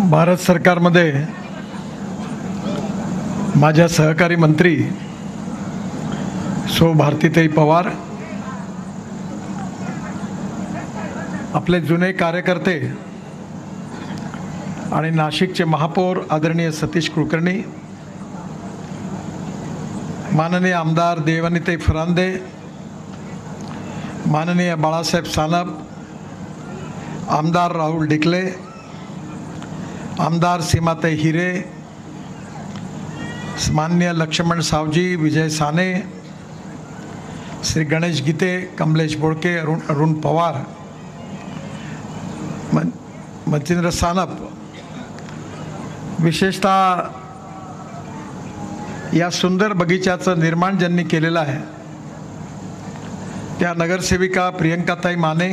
भारत सरकारमध्ये माझ्या सहकारी मंत्री सौ भारतीताई पवार, आपले जुने कार्यकर्ते आणि नाशिकचे महापौर आदरणीय सतीश कुलकर्णी, माननीय आमदार देवानीताई फरांदे, माननीय बाळासाहेब सानप, आमदार राहुल डिकले, आमदार सीमाताई हिरे, माननीय लक्ष्मण सावजी, विजय साने, श्री गणेश गीते, कमलेश बोळके, अरुण पवार, मच्छिंद्र सानप, विशेषतः या सुंदर बगीच्याचं निर्माण ज्यांनी केलेलं आहे त्या नगरसेविका प्रियंकाताई माने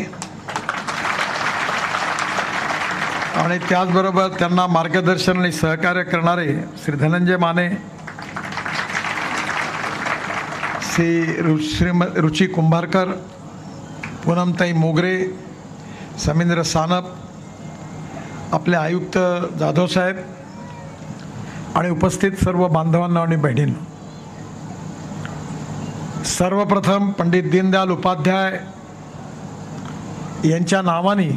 आणि त्याचबरोबर त्यांना मार्गदर्शन आणि सहकार्य करणारे श्री धनंजय माने, श्री रुची कुंभारकर, पूनमताई मोगरे, समींद्र सानप, आपले आयुक्त जाधव साहेब आणि उपस्थित सर्व बांधवांना आणि बहिणींना, सर्वप्रथम पंडित दीनदयाल उपाध्याय यांच्या नावाने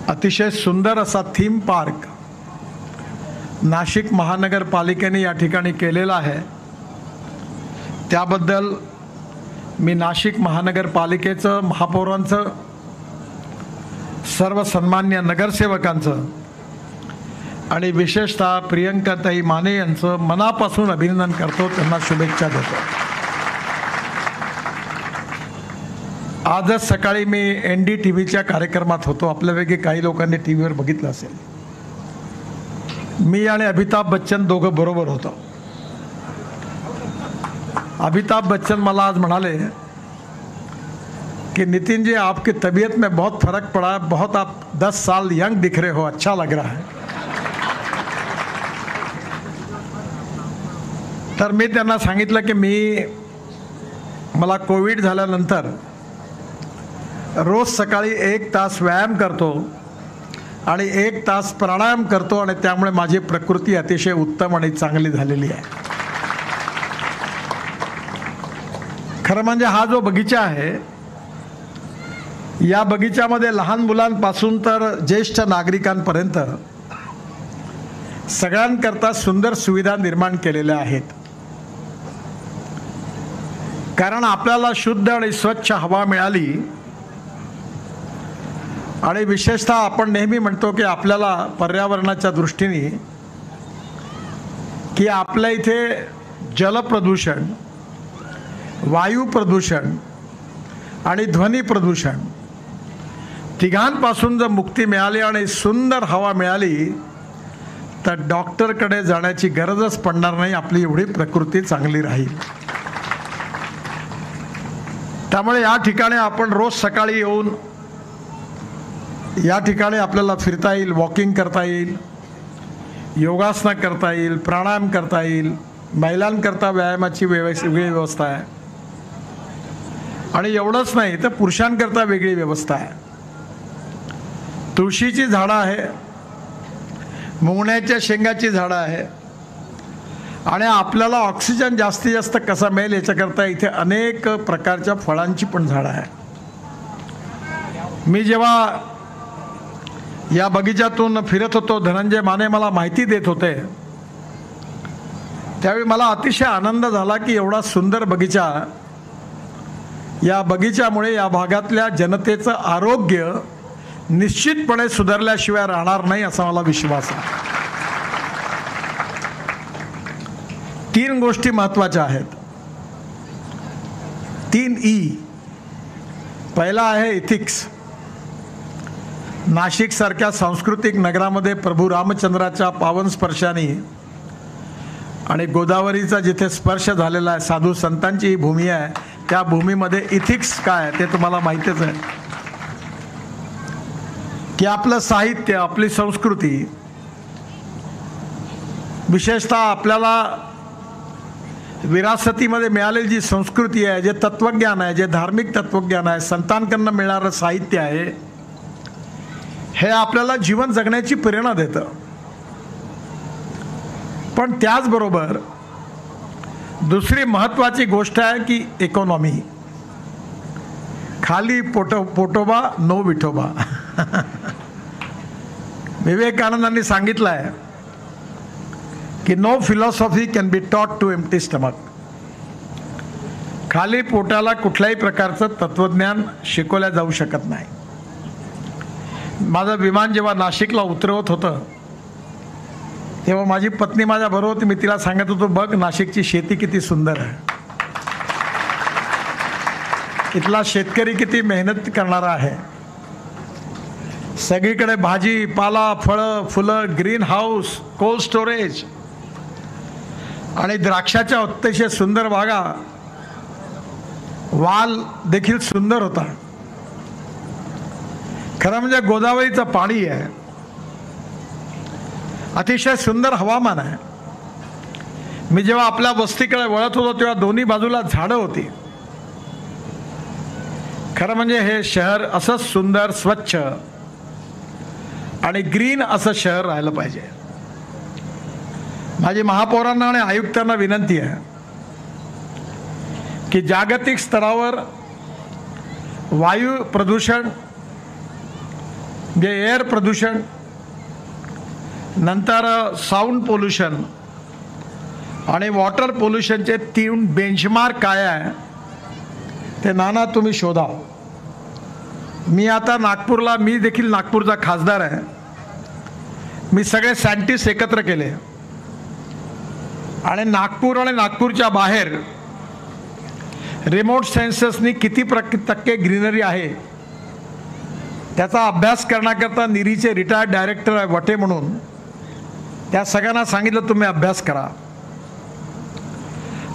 अतिशय सुंदर असा थीम पार्क नाशिक महानगरपालिकेने या ठिकाणी केलेला आहे, त्याबद्दल मी नाशिक महानगरपालिकेचं, महापौरांचं, सर्व सन्मान्य नगरसेवकांचं आणि विशेषतः प्रियंकाताई माने यांचं मनापासून अभिनंदन करतो, त्यांना शुभेच्छा देतो। आजच सकाळी मी NDTVच्या कार्यक्रमात होतो, आपल्यापैकी काही लोकांनी टीव्हीवर बघितलं असेल। मी आणि अमिताभ बच्चन दोघं बरोबर होतो। अमिताभ बच्चन मला आज म्हणाले कि नितिन जी, आपकी तबीयत में बहुत फर्क पड़ा, बहुत आप 10 साल यंग दिख रहे हो, अच्छा लग रहा है। तर मी त्यांना सांगितलं की मला कोविड झाल्यानंतर रोज सकाळी 1 तास व्यायाम करतो आणि 1 तास प्राणायाम करतो आणि त्यामुळे माझी प्रकृती अतिशय उत्तम आणि चांगली झालेली आहे। खरं म्हणजे हा जो बगीचा आहे, या बगीच्यामध्ये लहान मुलांपासून तर ज्येष्ठ नागरिकांपर्यंत सगळ्यांकरता सुंदर सुविधा निर्माण केलेल्या आहेत। कारण आपल्याला शुद्ध आणि स्वच्छ हवा मिळाली आणि विशेषतः आपण नेहमी म्हणतो की आपल्याला पर्यावरणाच्या दृष्टीने की आपल्या इथे जल प्रदूषण, वायू प्रदूषण आणि ध्वनी प्रदूषण तिघांपासून जर मुक्ती मिळाली आणि सुंदर हवा मिळाली तर डॉक्टरकडे जाण्याची गरजच पडणार नाही, आपली एवढी प्रकृती चांगली राहील। त्यामुळे या ठिकाणी आपण रोज सकाळी येऊन या ठिकाणी आपल्याला फिरता येईल, वॉकिंग करता येईल, योगासनं करता येईल, प्राणायाम करता येईल, महिलांकरता व्यायामाची वेगळी व्यवस्था आहे आणि एवढंच नाही तर पुरुषांकरता वेगळी व्यवस्था आहे। तुळशीची झाडं आहे, मुंगण्याच्या शेंगाची झाडं आहे आणि आपल्याला ऑक्सिजन जास्तीत जास्त कसा मिळेल याच्याकरता इथे अनेक प्रकारच्या फळांची पण झाडं आहे। मी जेव्हा या बगीच्यातून फिरत होतो, धनंजय माने मला माहिती देत होते, त्यावेळी मला अतिशय आनंद झाला की एवढा सुंदर बगीचा, या बगीच्यामुळे या भागातल्या जनतेचं आरोग्य निश्चितपणे सुधारल्याशिवाय राहणार नाही असा मला विश्वास आहे। 3 गोष्टी महत्त्वाच्या आहेत, 3 E। पहिला आहे इथिक्स। नाशिक सारख्या सांस्कृतिक नगरामध्ये प्रभू रामचंद्राच्या पावन स्पर्शाने आणि गोदावरीचा जिथे स्पर्श झालेला आहे, साधू संतांची ही भूमी आहे, त्या भूमीमध्ये इथिक्स काय ते तुम्हाला माहितीच आहे की आपलं साहित्य, आपली संस्कृती, विशेषतः आपल्याला विरासतीमध्ये मिळालेली जी संस्कृती आहे, जे तत्वज्ञान आहे, जे धार्मिक तत्वज्ञान आहे, संतांकडून मिळणारं साहित्य आहे, हे आपल्याला जीवन जगण्याची प्रेरणा देतं. पण त्याचबरोबर दुसरी महत्त्वाची गोष्ट आहे की इकॉनॉमी. खाली पोटोबा नो विठोबा. विवेकानंदांनी सांगितलं आहे की no philosophy can be taught to empty stomach. खाली पोटाला कुठल्याही प्रकारचं तत्वज्ञान शिकवल्या जाऊ शकत नाही. माझं विमान जेव्हा नाशिकला उतरवत होतं तेव्हा माझी पत्नी माझ्या बरोबर होती. मी तिला सांगत होतो, बघ नाशिकची शेती किती सुंदर आहे, इथला शेतकरी किती मेहनत करणारा आहे. सगळीकडे भाजी पाला, फळं फुलं, ग्रीन हाऊस, कोल्ड स्टोरेज आणि द्राक्षाच्या अतिशय सुंदर बागा. वाल देखील सुंदर होता. खरं म्हणजे गोदावरीचं पाणी आहे. अतिशय सुंदर हवामान आहे. मी जेव्हा आपल्या वस्तीकडे वळत होतो तेव्हा दोन्ही बाजूला झाडं होती. खरं म्हणजे हे शहर असं सुंदर, स्वच्छ आणि ग्रीन असं शहर राहिलं पाहिजे. माझी महापौरांना आणि आयुक्तांना विनंती आहे की जागतिक स्तरावर वायू प्रदूषण, जे एअर प्रदूषण, नंतर साऊंड पोल्युशन आणि वॉटर पोल्युशनचे 3 बेंचमार्क काय आहे ते नाना तुम्ही शोधा. मी आता नागपूरला, मी देखील नागपूरचा खासदार आहे, मी सगळे सायंटिस्ट एकत्र केले आणि नागपूर आणि नागपूरच्या बाहेर रिमोट सेन्सर्सनी किती टक्के ग्रीनरी आहे त्याचा अभ्यास करण्याकरता निरीचे रिटायर्ड डायरेक्टर आहे वटे म्हणून, त्या सगळ्यांना सांगितलं तुम्ही अभ्यास करा.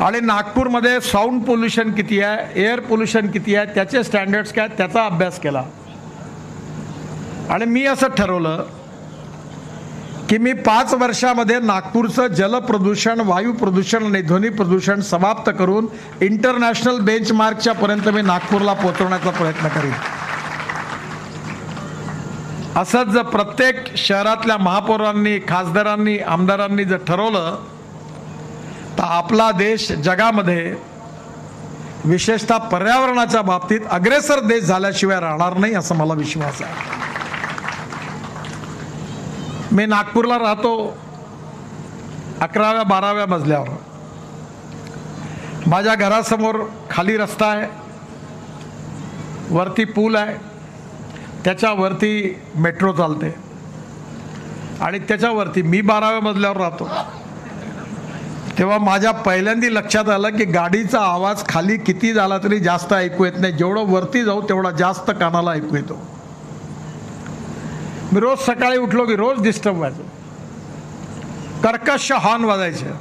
आणि नागपूरमध्ये साऊंड पोल्युशन किती आहे, एअर पोल्युशन किती आहे, त्याचे स्टँडर्ड्स काय, त्याचा अभ्यास केला. आणि मी असं ठरवलं की मी 5 वर्षामध्ये नागपूरचं जलप्रदूषण, वायू प्रदूषण आणि ध्वनी प्रदूषण समाप्त करून इंटरनॅशनल बेंचमार्कच्या पर्यंत मी नागपूरला पोहोचवण्याचा प्रयत्न करीन. असंच जर प्रत्येक शहरातल्या महापौरांनी, खासदारांनी, आमदारांनी जर ठरवलं तर आपला देश जगामध्ये विशेषतः पर्यावरणाच्या बाबतीत अग्रेसर देश झाल्याशिवाय राहणार नाही असं मला विश्वास आहे. मी नागपूरला राहतो 11व्या 12व्या मजल्यावर. माझ्या घरासमोर खाली रस्ता आहे, वरती पूल आहे, त्याच्यावरती मेट्रो चालते आणि त्याच्यावरती मी 12व्या मजल्यावर राहतो. तेव्हा माझ्या पहिल्यांदा लक्षात आलं की गाडीचा आवाज खाली किती झाला तरी जास्त ऐकू येत नाही, जेवढं वरती जाऊ तेवढा जास्त कानाला ऐकू येतो. मी रोज सकाळी उठलो की रोज डिस्टर्ब व्हायचो, कर्कश हॉर्न वाजायचे.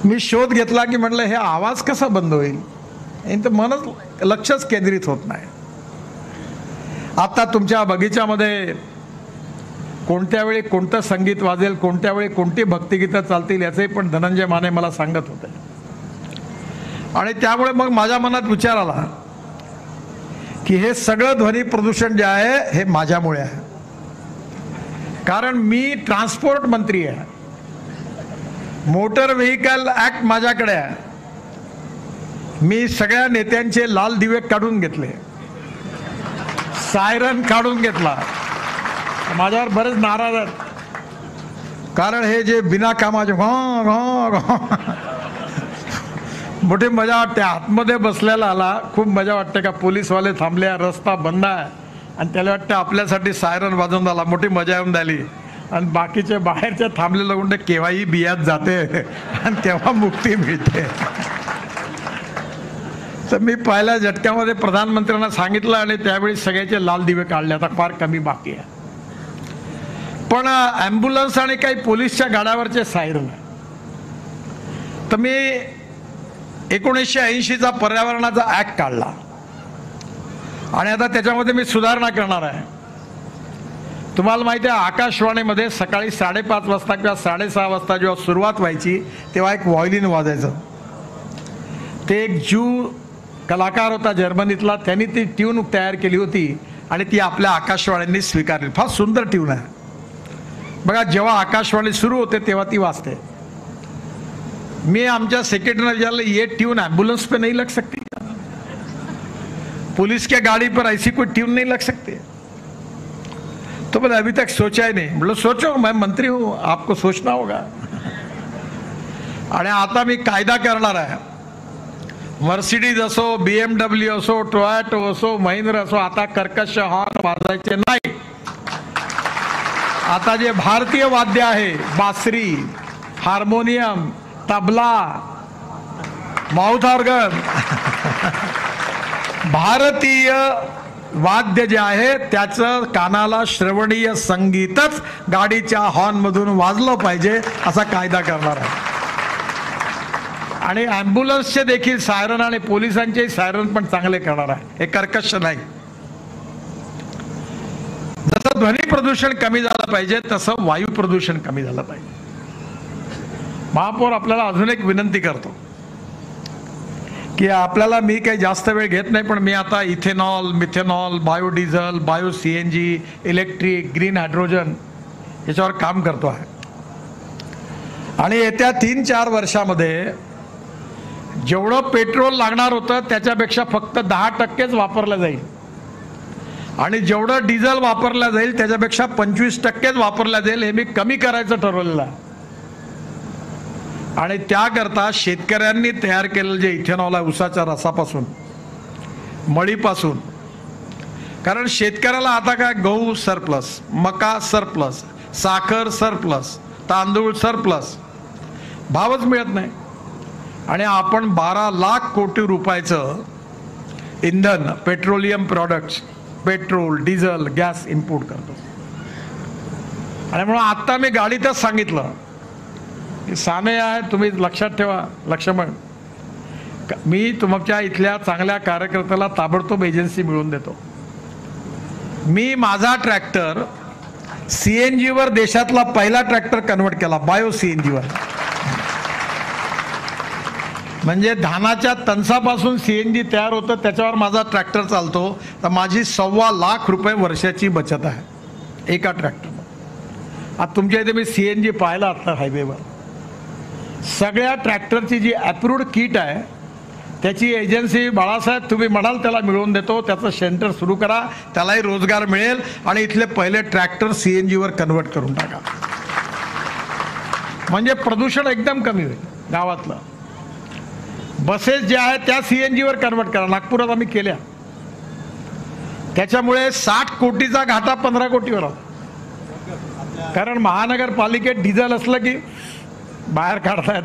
मी शोध घेतला की म्हटलं हे आवाज कसा बंद होईल, तर मनच लक्षच केंद्रित होत नाही. आता तुमच्या बगीच्यामध्ये कोणत्या वेळी कोणतं संगीत वाजेल, कोणत्या वेळी कोणती भक्तिगीतं चालतील याचंही पण धनंजय माने मला सांगत होते. आणि त्यामुळे मग माझ्या मनात विचार आला की हे सगळं ध्वनी प्रदूषण जे आहे हे माझ्यामुळे आहे. कारण मी ट्रान्सपोर्ट मंत्री आहे, मोटर व्हेकल ॲक्ट माझ्याकडे आहे. मी सगळ्या नेत्यांचे लाल दिवे काढून घेतले, सायरन काढून घेतला. माझ्यावर बरेच नाराज आहेत कारण हे जे बिना कामाचे मोठी मजा वाटते. आतमध्ये बसलेला आला खूप मजा वाटते का पोलीसवाले थांबले, रस्ता बंद आहे आणि त्याला वाटतं आपल्यासाठी सायरन वाजवून आला, मोठी मजा येऊन झाली. आणि बाकीचे बाहेरचे थांबलेले गुंडे केव्हाही बियात जाते आणि तेव्हा मुक्ती मिळते. तर मी पहिल्या झटक्यामध्ये प्रधानमंत्र्यांना सांगितलं आणि त्यावेळी सगळ्याचे लाल दिवे काढले. आता फार कमी बाकी आहे. पण ॲम्ब्युलन्स आणि काही पोलीसच्या गाड्यावरचे सायरन आहे. तर मी 1980चा पर्यावरणाचा ॲक्ट काढला आणि आता त्याच्यामध्ये मी सुधारणा करणार आहे. तुम्हाला माहिती आहे आकाशवाणीमध्ये सकाळी 5:30 वाजता किंवा 6:30 वाजता जेव्हा सुरुवात व्हायची तेव्हा एक व्हायोलिन वाजायचं. ते एक ज्यू कलाकार होता जर्मनीतला, त्यांनी ती ट्यून तयार केली होती आणि ती आपल्या आकाशवाणींनी स्वीकारली. फार सुंदर ट्यून आहे बघा. जेव्हा आकाशवाणी सुरू होते तेव्हा ती वाजते. मी आमच्या सेक्रेटरीने विचारलं, ये ट्यून एम्बुलेंस पे नहीं लग सकती, पुलिस के गाड़ी पर ऐसी कोई ट्यून नहीं लग सकती? तो बोले अभी तक सोचा ही नहीं. बोलो सोचो, मैं मंत्री हूं, आपको सोचना होगा. आणि आता मी कायदा करणार आहे. मर्सिडीज असो, BMW असो, टोयोटो असो, महिंद्रा असो, आता कर्कश हॉर्न वाजवायचे नाही. आता जे भारतीय वाद्य आहे, बासरी, हार्मोनियम, तबला, माउथ ऑर्गन, भारतीय वाद्य जे आहे त्याचं कानाला श्रवणीय संगीतच गाडीच्या हॉर्नमधून वाजलं पाहिजे असा कायदा करणार आहे. आणि ॲम्ब्युलन्सचे देखील सायरन आणि पोलिसांचे सायरन पण चांगले करणार आहे. हे कर्कश नाही. जसं ध्वनी प्रदूषण कमी झालं पाहिजे तसं वायू प्रदूषण कमी झालं पाहिजे. महापौर, आपल्याला अजून एक विनंती करतो की आपल्याला, मी काही जास्त वेळ घेत नाही, पण मी आता ethanol, methanol, biodiesel, bio CNG, electric, green hydrogen याच्यावर काम करतो आहे. आणि येत्या 3-4 वर्षामध्ये जेवढं पेट्रोल लागणार होतं त्याच्यापेक्षा फक्त 10%च वापरलं जाईल. आणि जेवढं डिझेल वापरलं जाईल त्याच्यापेक्षा 25%च वापरलं जाईल. हे मी कमी करायचं ठरवलेलं आहे. आणि त्याकरता शेतकऱ्यांनी तयार केलेलं जे इथेनॉल आहे उसाच्या रसापासून, मळीपासून, कारण शेतकऱ्याला आता काय गहू सरप्लस, मका सरप्लस, साखर सरप्लस, तांदूळ सरप्लस, भावच मिळत नाही. आणि आपण 12 लाख कोटी रुपयाचं इंधन, petroleum products, petrol, diesel, gas import करतो. आणि म्हणून आत्ता मी गाडीतच सांगितलं, साने आहे, तुम्ही लक्षात ठेवा, लक्ष्मण, मी तुमच्या इथल्या चांगल्या कार्यकर्त्याला ताबडतोब एजन्सी मिळवून देतो. मी माझा ट्रॅक्टर CNG वर देशातला पहिला ट्रॅक्टर कन्वर्ट केला, बायो CNG वर. म्हणजे धानाच्या तणसापासून CNG तयार होतं, त्याच्यावर माझा ट्रॅक्टर चालतो. तर माझी 1.25 लाख रुपये वर्षाची बचत आहे एका ट्रॅक्टरवर. आता तुमच्या इथे मी CNG पाहिला आता हायवेवर. सगळ्या ट्रॅक्टरची जी अप्रूव्ड किट आहे त्याची एजन्सी, बाळासाहेब तुम्ही म्हणाल त्याला मिळवून देतो, त्याचं सेंटर सुरू करा, त्यालाही रोजगार मिळेल. आणि इथले पहिले ट्रॅक्टर CNG वर कन्वर्ट करून टाका. म्हणजे प्रदूषण एकदम कमी होईल गावातलं. बसेस ज्या आहेत त्या CNG वर कन्वर्ट करा. नागपुरात आम्ही केल्या. त्याच्यामुळे 60 कोटीचा घाटा 15 कोटीवर होता. कारण महानगरपालिकेत डिझेल असलं की बाहेर काढतायत.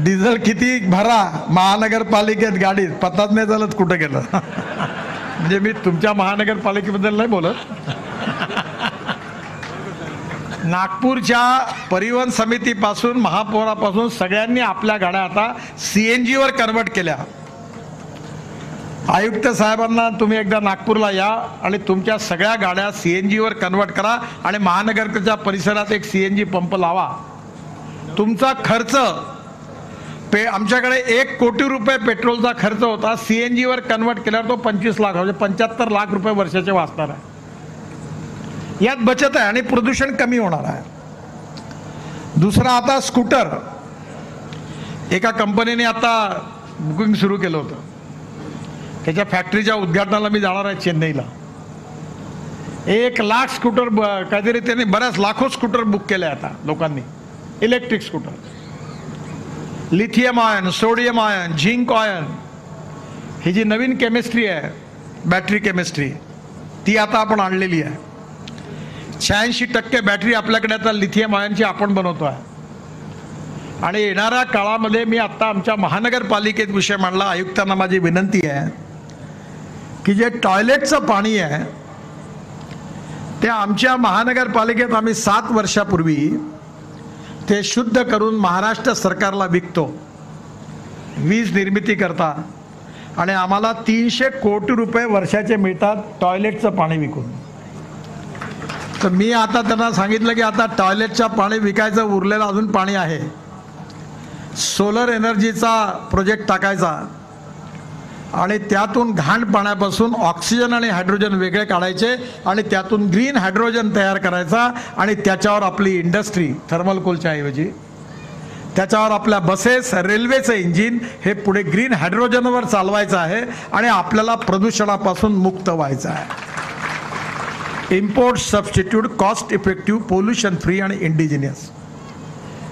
डिझेल किती भरा महानगरपालिकेत गाडीत, पताच नाही चालत कुठं गेलं. म्हणजे मी तुमच्या महानगरपालिकेबद्दल नाही बोलत. नागपूरच्या परिवहन समितीपासून, महापौरापासून सगळ्यांनी आपल्या गाड्या आता CNG वर कन्वर्ट केल्या. आयुक्त साहेबांना तुम्ही एकदा नागपूरला या आणि तुमच्या सगळ्या गाड्या CNG वर कन्वर्ट करा आणि महानगरच्या परिसरात एक CNG पंप लावा. तुमचा खर्च आमच्याकडे 1 कोटी रुपये पेट्रोलचा खर्च होता, CNG वर कन्वर्ट केल्यावर तो 25 लाख, म्हणजे 75 लाख रुपये वर्षाचे वाचणार आहे. यात बचत आहे आणि प्रदूषण कमी होणार आहे. दुसरा, आता स्कूटर, एका कंपनीने आता बुकिंग सुरू केलं होतं. त्याच्या फॅक्टरीच्या उद्घाटनाला मी जाणार आहे चेन्नईला. 1 लाख स्कूटर काहीतरी त्यांनी, बऱ्याच लाखो स्कूटर बुक केले आता लोकांनी, electric scooter. Lithium ion, sodium ion, zinc ion, ही जी नवीन केमिस्ट्री आहे, बॅटरी केमिस्ट्री, ती आता आपण आणलेली आहे. 86% बॅटरी आपल्याकडे आता लिथियम आयनची आपण बनवतो आहे. आणि येणाऱ्या काळामध्ये मी आता आमच्या महानगरपालिकेत विषय मांडला. आयुक्तांना माझी विनंती आहे की जे टॉयलेटचं पाणी आहे ते आमच्या महानगरपालिकेत आम्ही 7 वर्षापूर्वी ते शुद्ध करून महाराष्ट्र सरकारला विकतो वीज निर्मिती करता. आणि आम्हाला 300 कोटी रुपये वर्षाचे मिळतात टॉयलेटचं पाणी विकून. तर मी आता त्यांना सांगितलं की आता टॉयलेटचं पाणी विकायचं, उरलेलं अजून पाणी आहे, सोलर एनर्जीचा प्रोजेक्ट टाकायचा आणि त्यातून घाण पाण्यापासून ऑक्सिजन आणि हायड्रोजन वेगळे काढायचे आणि त्यातून ग्रीन हायड्रोजन तयार करायचा आणि त्याच्यावर आपली इंडस्ट्री थर्मल कोलच्या ऐवजी त्याच्यावर आपल्या बसेस रेल्वेचं इंजिन हे पुढे ग्रीन हायड्रोजनवर चालवायचं आहे आणि आपल्याला प्रदूषणापासून मुक्त व्हायचं आहे. Import substitute cost effective pollution free आणि इंडिजिनियस.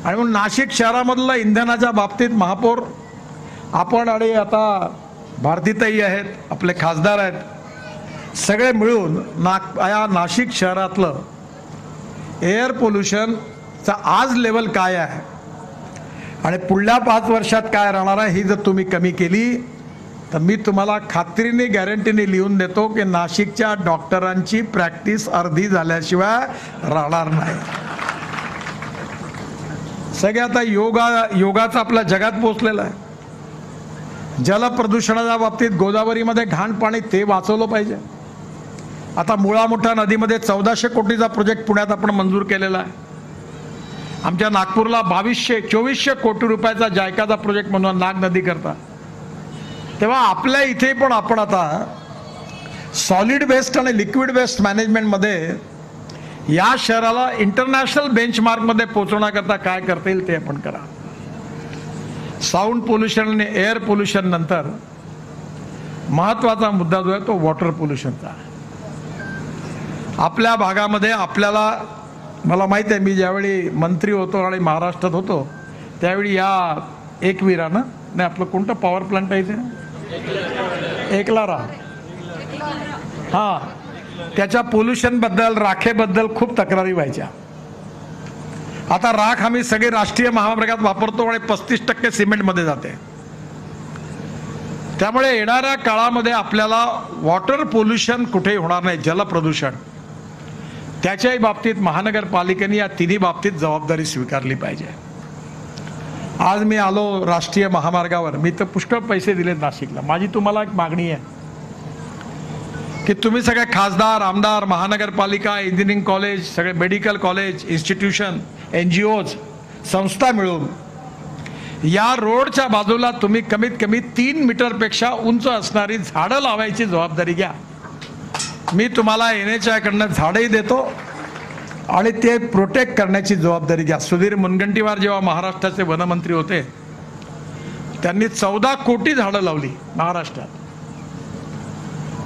आणि म्हणून नाशिक शहरामधलं इंधनाच्या बाबतीत महापौर आपण आणि आता भारतीताई आहेत, आपले खासदार आहेत, सगळे मिळून या नाशिक शहरातलं एअर पोल्युशनचा आज लेवल काय आहे आणि पुढल्या 5 वर्षात काय राहणार आहे ही जर तुम्ही कमी केली तर मी तुम्हाला खात्रीने गॅरंटीने लिहून देतो की नाशिकच्या डॉक्टरांची प्रॅक्टिस अर्धी झाल्याशिवाय राहणार नाही. सगळे आता योगाचा आपल्या जगात पोचलेला आहे. जलप्रदूषणाच्या बाबतीत गोदावरीमध्ये घाण पाणी ते वाचवलं पाहिजे. आता मुळा मोठा नदीमध्ये 1400 कोटीचा प्रोजेक्ट पुण्यात आपण मंजूर केलेला आहे. आमच्या नागपूरला 2200-2400 कोटी रुपयाचा जायकाचा प्रोजेक्ट म्हणून नाग नदी करता. तेव्हा आपल्या इथे पण आपण आता सॉलिड वेस्ट आणि लिक्विड वेस्ट मॅनेजमेंटमध्ये या शहराला इंटरनॅशनल बेंचमार्कमध्ये पोहोचवण्याकरता काय करता येईल ते आपण करा. साऊंड पोल्युशन आणि एअर पोल्युशन नंतर महत्त्वाचा मुद्दा जो आहे तो वॉटर पोल्युशनचा. आपल्या भागामध्ये आपल्याला मला माहीत आहे, मी ज्यावेळी मंत्री होतो आणि महाराष्ट्रात होतो त्यावेळी या एकविरानं नाही आपलं कोणतं पॉवर प्लांट आहे ते एकलारा हां त्याच्या पोल्युशनबद्दल राखेबद्दल खूप तक्रारी व्हायच्या. आता राख आम्ही सगळे राष्ट्रीय महामार्गात वापरतो आणि 35% सिमेंटमध्ये जाते. त्यामुळे येणाऱ्या काळामध्ये आपल्याला वॉटर पोल्युशन कुठेही होणार नाही. जलप्रदूषण त्याच्याही बाबतीत महानगरपालिकेने या तिन्ही बाबतीत जबाबदारी स्वीकारली पाहिजे. आज मी आलो राष्ट्रीय महामार्गावर, मी तर पुष्कळ पैसे दिलेत नाशिकला. माझी तुम्हाला एक मागणी आहे की तुम्ही सगळे खासदार आमदार महानगरपालिका इंजिनिअरिंग कॉलेज सगळे मेडिकल कॉलेज इन्स्टिट्यूशन NGOज संस्था मिळून या रोडच्या बाजूला तुम्ही कमीत कमी 3 मीटरपेक्षा उंच असणारी झाडं लावायची जबाबदारी घ्या. मी तुम्हाला NHAI कडनं झाडंही देतो आणि ते प्रोटेक्ट करण्याची जबाबदारी घ्या. सुधीर मुनगंटीवार जेव्हा महाराष्ट्राचे वनमंत्री होते त्यांनी 14 कोटी झाडं लावली महाराष्ट्रात.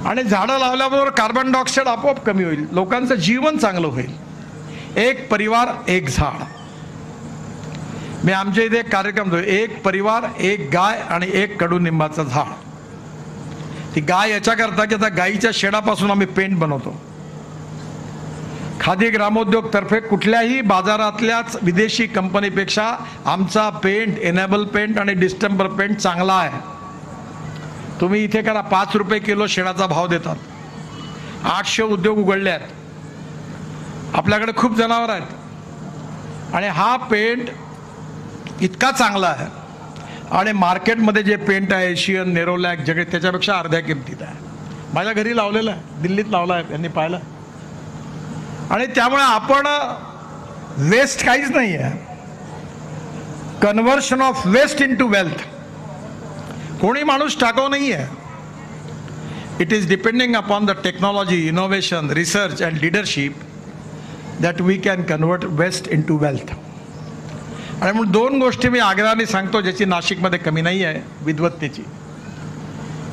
आणि झाडं लावल्याबरोबर कार्बन डायऑक्साईड आपोआप कमी होईल, लोकांचं जीवन चांगलं होईल. एक परिवार एक झाड. मी आमच्या इथे एक कार्यक्रम जो एक परिवार एक गाय आणि एक कडुनिंबाचं झाड. ती गाय याच्याकरता की आता गायीच्या शेणापासून आम्ही पेंट बनवतो. खादी ग्रामोद्योग तर्फे कुठल्याही बाजारातल्याच विदेशी कंपनीपेक्षा आमचा पेंट एनेबल पेंट आणि डिस्टेंबर पेंट चांगला आहे. तुम्ही इथे करा 5 रुपये किलो शेणाचा भाव देतात. 800 उद्योग उघडले आहेत. आपल्याकडे खूप जनावर आहेत आणि हा पेंट इतका चांगला आहे आणि मार्केटमध्ये जे पेंट आहे एशियन नेरोलॅक जगळे त्याच्यापेक्षा अर्ध्या किमतीत आहे. माझ्या घरी लावलेलं आहे, दिल्लीत लावला आहे, त्यांनी पाहिलं. आणि त्यामुळे आपण वेस्ट काहीच नाही आहे. Conversion of waste into wealth कोणी माणूस टाकाव नाही आहे. It is depending upon the technology innovation research and leadership that we can convert waste into wealth. आणि म्हणून 2 गोष्टी मी आग्रहाने सांगतो ज्याची नाशिकमध्ये कमी नाही आहे विद्वत्तेची,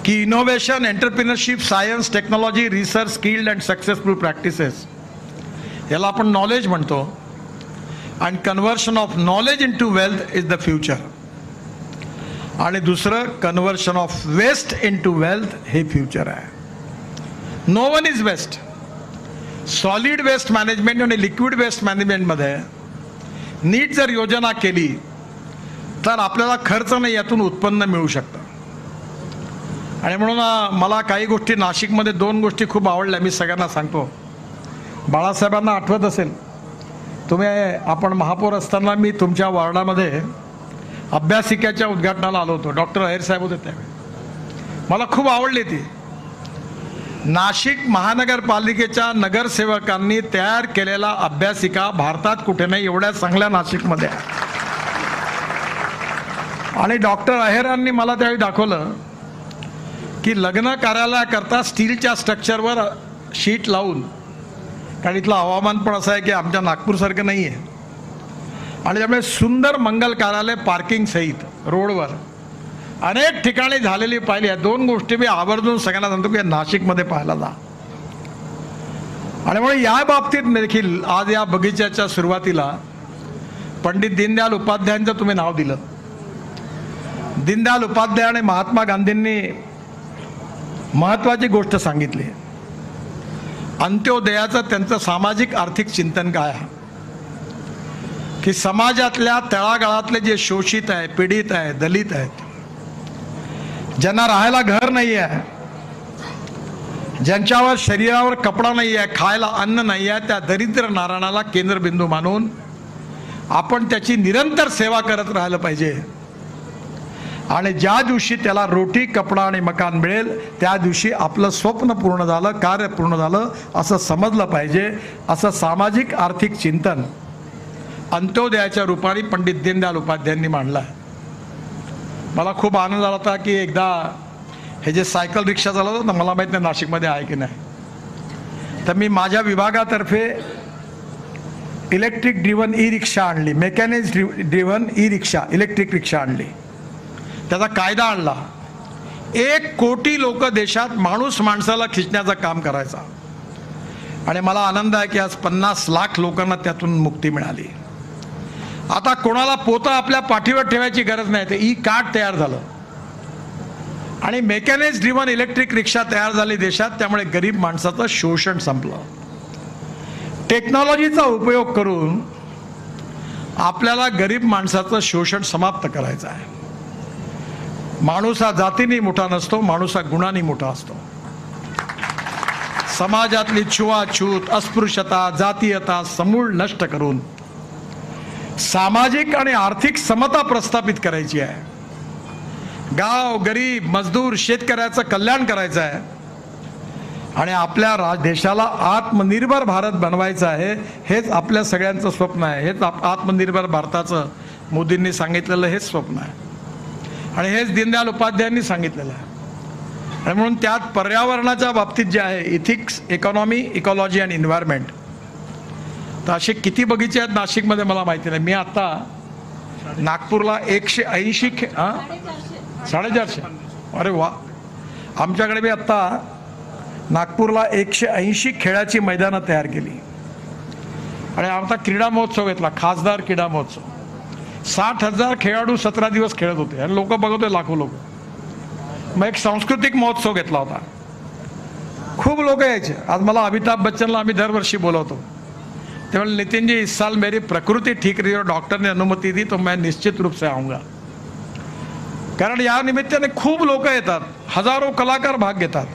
की innovation entrepreneurship science technology research skilled and successful practices याला आपण नॉलेज म्हणतो. आणि conversion of knowledge into wealth is the future. आणि दुसरं conversion of waste into wealth हे फ्युचर आहे. No one is waste. Solid waste management आणि liquid waste मॅनेजमेंटमध्ये नीट जर योजना केली तर आपल्याला खर्च नाही यातून उत्पन्न मिळू शकतं. आणि म्हणून मला काही गोष्टी नाशिकमध्ये 2 गोष्टी खूप आवडल्या, मी सगळ्यांना सांगतो. बाळासाहेबांना आठवत असेल तुम्ही, आपण महापौर असताना मी तुमच्या वॉर्डामध्ये अभ्यासिकेच्या उद्घाटनाला आलो होतो. डॉक्टर अहेर साहेब होते त्यावेळी. मला खूप आवडली ती. नाशिक महानगरपालिकेच्या नगरसेवकांनी तयार केलेला अभ्यासिका भारतात कुठे नाही एवढ्या चांगल्या नाशिकमध्ये आहे. आणि डॉक्टर अहेरांनी मला त्यावेळी दाखवलं की लग्न कार्यालयाकरता स्टीलच्या स्ट्रक्चरवर शीट लावून, कारण इथलं हवामान पण असं आहे की आमच्या नागपूरसारखं नाही आहे, आणि त्यामुळे सुंदर मंगल कार्यालय पार्किंग सहित रोडवर अनेक ठिकाणी झालेली पाहिली आहे. दोन गोष्टी मी आवर्जून सगळ्यांना सांगतो की नाशिकमध्ये पाहायला जा. आणि म्हणून या बाबतीत देखील आज या बगीच्याच्या सुरुवातीला पंडित दीनदयाल उपाध्यायांचं तुम्ही नाव दिलं. दीनदयाल उपाध्याय आणि महात्मा गांधींनी महत्त्वाची गोष्ट सांगितली. अंत्योदयाचं त्यांचं सामाजिक आर्थिक चिंतन काय आहे की समाजातल्या तळागाळातले जे शोषित आहे, पीडित आहे, दलित आहेत, ज्यांना राहायला घर नाही आहे, ज्यांच्यावर शरीरावर कपडा नाही आहे, खायला अन्न नाही आहे, त्या दरिद्र नारायणाला केंद्रबिंदू मानून आपण त्याची निरंतर सेवा करत राहिलं पाहिजे. आणि ज्या दिवशी त्याला रोटी, कपडा आणि मकान मिळेल त्या दिवशी आपलं स्वप्न पूर्ण झालं, कार्य पूर्ण झालं असं समजलं पाहिजे. असं सामाजिक आर्थिक चिंतन अंत्योदयाच्या रूपाने पंडित दीनदयाल उपाध्यायांनी मांडलं आहे. मला खूप आनंद झाला होता की एकदा हे जे सायकल रिक्षा चालवतं ना, मला माहीत नाही नाशिकमध्ये आहे की नाही, तर मी माझ्या विभागातर्फे इलेक्ट्रिक ड्रिव्हन ई रिक्षा आणली, मेकॅनिक्स ड्रिव्हन ई रिक्षा, इलेक्ट्रिक रिक्षा आणली. त्याचा कायदा आणला. 1 कोटी लोक देशात माणूस माणसाला खिचण्याचं काम करायचा, आणि मला आनंद आहे की आज 50 लाख लोकांना त्यातून मुक्ती मिळाली. आता कोणाला पोतं आपल्या पाठीवर ठेवायची गरज नाही, ते ई कार्ड तयार झालं आणि मेकॅनिक्स ड्रिव्हन इलेक्ट्रिक रिक्षा तयार झाली देशात. त्यामुळे गरीब माणसाचं शोषण संपलं. टेक्नॉलॉजीचा उपयोग करून आपल्याला गरीब माणसाचं शोषण समाप्त करायचं आहे. माणूस हा जातीने मोठा नसतो, माणूस हा गुणांनी मोठा असतो. समाजातली छुआछूत, अस्पृश्यता, जातीयता समूळ नष्ट करून सामाजिक आणि आर्थिक समता प्रस्थापित करायची आहे. गाव, गरीब, मजदूर, शेतकऱ्याचं कल्याण करायचं आहे आणि आपल्या देशाला आत्मनिर्भर भारत बनवायचं आहे. हेच आपल्या सगळ्यांचं स्वप्न आहे. हेच आत्मनिर्भर भारताचं मोदींनी सांगितलेलं हेच स्वप्न आहे आणि हेच दीनदयाल उपाध्यायांनी सांगितलेलं आहे. आणि म्हणून त्यात पर्यावरणाच्या बाबतीत जे आहे इथिक्स, इकॉनॉमी, इकॉलॉजी आणि एन्व्हायरमेंट, तर असे किती बगीचे आहेत नाशिकमध्ये मला माहिती नाही. मी आता नागपूरला 180 450, अरे वा. आमच्याकडे मी आत्ता नागपूरला 180 खेळाची मैदानं तयार केली आणि आमचा क्रीडा महोत्सव घेतला, खासदार क्रीडा महोत्सव. 60,000 खेळाडू 17 दिवस खेळत होते आणि लोक बघत होते, लाखो लोक. मग एक सांस्कृतिक महोत्सव घेतला होता, खूप लोक यायचे. आज मला अमिताभ बच्चनला आम्ही दरवर्षी बोलवतो. तेव्हा नितिन जी, इस साल मेरी प्रकृति ठीक रही और डॉक्टर ने अनुमति दी तो मैं निश्चित रूप से आऊँगा. कारण या निमित्ताने खूप लोक येतात, हजारो कलाकार भाग घेतात.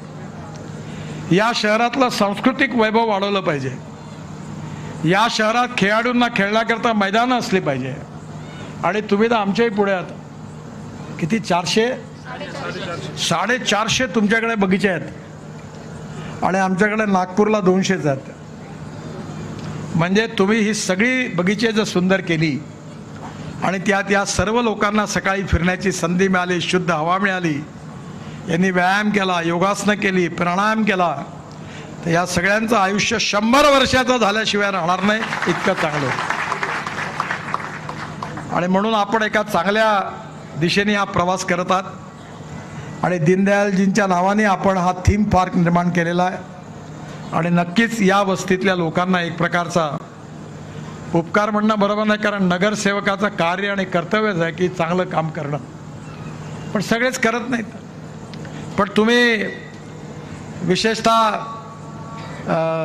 या शहरातलं सांस्कृतिक वैभव वाढवलं पाहिजे. या शहरात खेळाडूंना खेळण्याकरता मैदानं असली पाहिजे. आणि तुम्ही तर आमच्याही पुढे आहात. किती 450 तुमच्याकडे बगीचे आहेत आणि आमच्याकडे नागपूरला 200 आहेत. म्हणजे तुम्ही ही सगळी बगीचे जर सुंदर केली आणि त्यात या सर्व लोकांना सकाळी फिरण्याची संधी मिळाली, शुद्ध हवा मिळाली, यांनी व्यायाम केला, योगासनं केली, प्राणायाम केला, तर या सगळ्यांचं आयुष्य 100 वर्षाचं झाल्याशिवाय राहणार नाही, इतकं चांगलं. आणि म्हणून आपण एका चांगल्या दिशेने हा प्रवास करत आहात आणि दीनदयालजींच्या नावाने आपण हा थीम पार्क निर्माण केलेला आहे. आणि नक्कीच या वस्तीतल्या लोकांना एक प्रकारचा उपकार म्हणणं बरोबर नाही, कारण नगरसेवकाचं कार्य आणि कर्तव्यच आहे की चांगलं काम करणं, पण सगळेच करत नाहीत. पण तुम्ही विशेषतः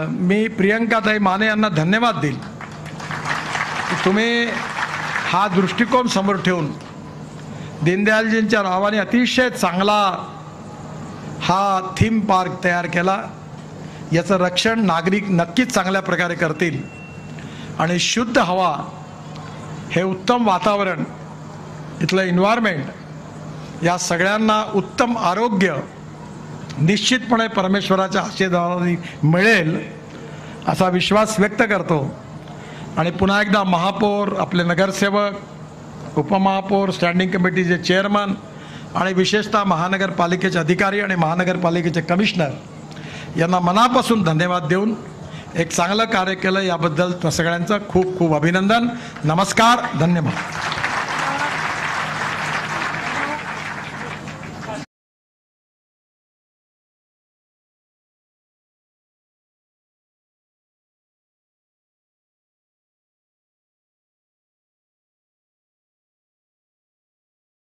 मी प्रियंकाताई माने यांना धन्यवाद देईल की तुम्ही हा दृष्टिकोन समोर ठेवून दीनदयालजींच्या नावाने अतिशय चांगला हा थीम पार्क तयार केला. याचं रक्षण नागरिक नक्कीच चांगल्या प्रकारे करतील आणि शुद्ध हवा, हे उत्तम वातावरण, इथलं एन्व्हायरमेंट, या सगळ्यांना उत्तम आरोग्य निश्चितपणे परमेश्वराच्या आशीर्वादाने मिळेल असा विश्वास व्यक्त करतो. आणि पुन्हा एकदा महापौर, आपले नगरसेवक, उपमहापौर, स्टँडिंग कमिटीचे चेअरमन आणि विशेषतः महानगरपालिकेचे अधिकारी आणि महानगरपालिकेचे कमिशनर यांना मनापासून धन्यवाद देऊन एक चांगलं कार्य केलं याबद्दल सगळ्यांचं खूप खूप अभिनंदन. नमस्कार, धन्यवाद.